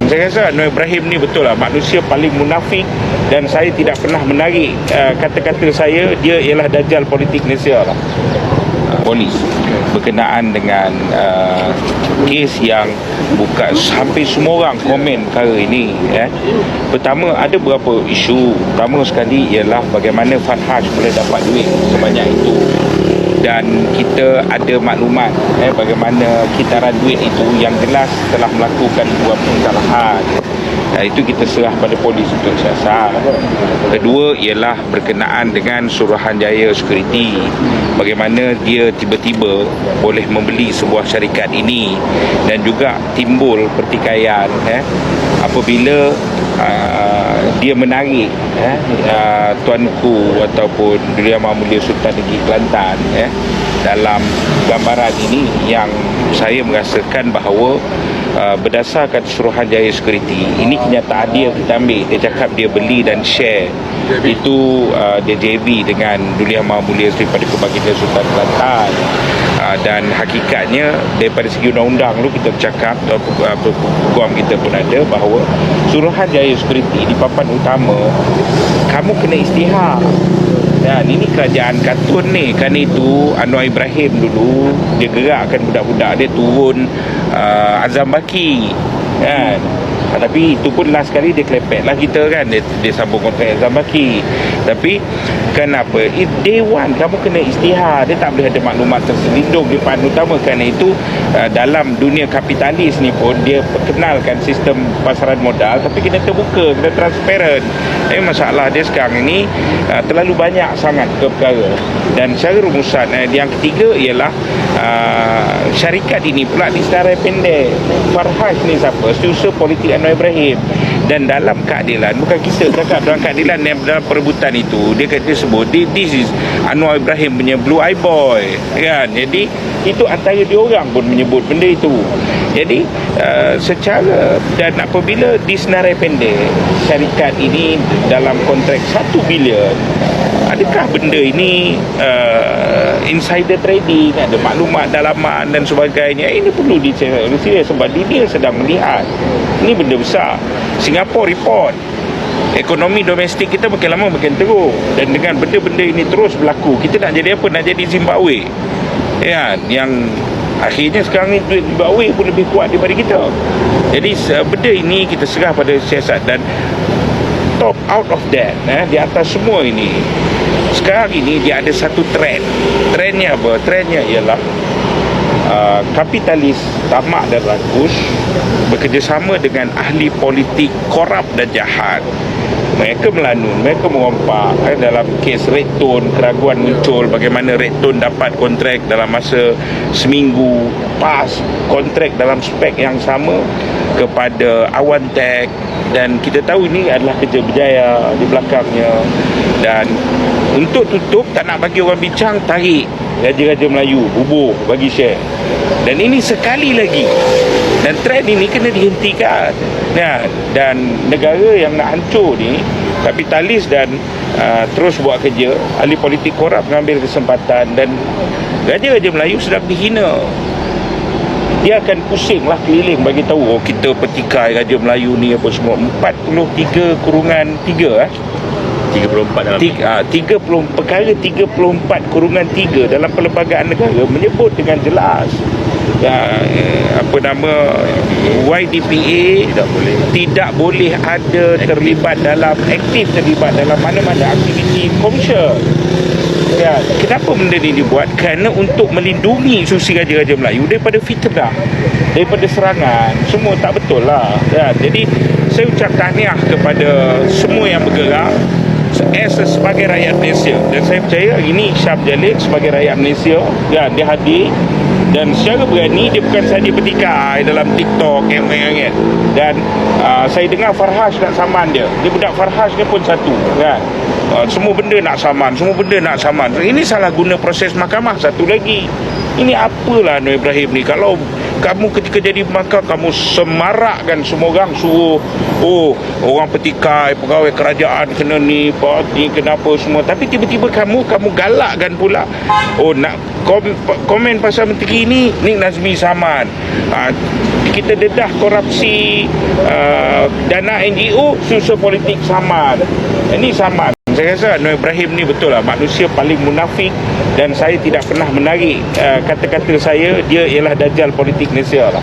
Saya rasa Anwar Ibrahim ni betul lah manusia paling munafik, dan saya tidak pernah menarik kata-kata saya dia ialah dajjal politik Malaysia lah. Polis berkenaan dengan kes yang bukan hampir semua orang komen perkara ini. Pertama, ada beberapa isu. Pertama sekali ialah bagaimana Farhaj boleh dapat duit sebanyak itu, dan kita ada maklumat bagaimana kitaran duit itu yang jelas telah melakukan sebuah kesalahan. Itu kita serah pada polis untuk siasat. Kedua ialah berkenaan dengan Suruhanjaya Security, bagaimana dia tiba-tiba boleh membeli sebuah syarikat ini, dan juga timbul pertikaian apabila dia menarik Tuanku ataupun Duli Yang Mulia Sultan Negeri Kelantan dalam gambaran ini, yang saya merasakan bahawa berdasarkan Suruhanjaya Security ini kenyataan dia kita ambil. Dia cakap dia beli dan share itu, dia JV dengan Duli Yang Mulia Sri Paduka Baginda Sultan Kelantan. Dan hakikatnya daripada segi undang-undang dulu kita bercakap, hukum kita pun ada bahawa Suruhanjaya Security di papan utama kamu kena istihar. Dan ini kerajaan katun ni. Kan itu Anwar Ibrahim dulu dia gerakkan budak-budak dia turun Azam Baki kan. Tapi itu pun last kali dia klepek lah kita kan, dia sambung kontrak Azam Baki. Tapi kenapa day one kamu kena istihar, dia tak boleh ada maklumat terselindung di depan utama. Kerana itu dalam dunia kapitalis ni pun dia perkenalkan sistem pasaran modal, tapi kena terbuka, kena transparent. Masalah dia sekarang ini terlalu banyak sangat ke perkara. Dan secara rumusan yang ketiga ialah syarikat ini pula di sedarai pendek. Farhaj ni siapa? Setiausaha politik Anwar Ibrahim. Dan dalam keadilan, bukan kita cakap dalam keadilan yang dalam perebutan itu, dia sebut this is Anwar Ibrahim punya blue eye boy kan. Jadi itu antara diorang pun menyebut benda itu. Jadi secara, dan apabila di senarai pendek syarikat ini dalam kontrak 1 bilion, adakah benda ini insider trading, ada maklumat dalaman dan sebagainya? Ini perlu dicari sebab dia sedang melihat ini benda besar. Singapore report ekonomi domestik kita makin lama makin teruk, dan dengan benda-benda ini terus berlaku, kita nak jadi apa? Nak jadi Zimbabwe ya, yang akhirnya sekarang ni duit Zimbabwe pun lebih kuat daripada kita. Jadi benda ini kita serah pada siasat. Dan top out of that di atas semua ini, sekarang ini dia ada satu trend. Trendnya apa? Trendnya ialah kapitalis tamak dan rakus bekerjasama dengan ahli politik korup dan jahat. Mereka melanun, mereka merompak. Dalam kes Red Tone, keraguan muncul bagaimana Red Tone dapat kontrak dalam masa seminggu, pas kontrak dalam spek yang sama kepada Awan Tech. Dan kita tahu ini adalah kerja berjaya di belakangnya. Dan untuk tutup, tak nak bagi orang bincang, tarik Raja-Raja Melayu, bubuh, bagi share. Dan ini sekali lagi, dan trend ini kena dihentikan. Dan negara yang nak hancur ni, kapitalis dan terus buat kerja, ahli politik korup mengambil kesempatan, dan Raja-Raja Melayu sedang dihina. Dia akan pusing lah keliling bagi tahu, kita petikai Raja Melayu ni apa semua. 43/3 34 dalam 30 perkara 34/3 dalam Perlembagaan Negara menyebut dengan jelas YDPA tidak boleh ada terlibat dalam mana-mana aktiviti komersial. Ya, kenapa benda ni dibuat? Kerana untuk melindungi susi Raja-Raja Melayu daripada fitnah, daripada serangan. Semua tak betul lah ya. Jadi saya ucap tahniah kepada semua yang bergerak sebagai rakyat Malaysia. Dan saya percaya ini Syam Jalil sebagai rakyat Malaysia ya, dia hadir dan secara berani. Dia bukan sahaja bertikai dalam TikTok dan saya dengar Farhaj nak saman dia budak Farhaj dia pun satu kan. Semua benda nak saman, semua benda nak saman. Ini salah guna proses mahkamah. Satu lagi, ini apalah Anwar Ibrahim ni, kalau kamu ketika jadi pembangkang kamu semarakkan semua orang, suruh orang petikai pegawai kerajaan kena ni kenapa semua, tapi tiba-tiba kamu galakkan pula nak komen pasal menteri ni Nik Nazmi saman, kita dedah korupsi dana NGO, susah politik saman. Ini saman. Saya rasa Anwar Ibrahim ni betul lah manusia paling munafik, dan saya tidak pernah menarik kata-kata saya dia ialah dajjal politik Malaysia lah.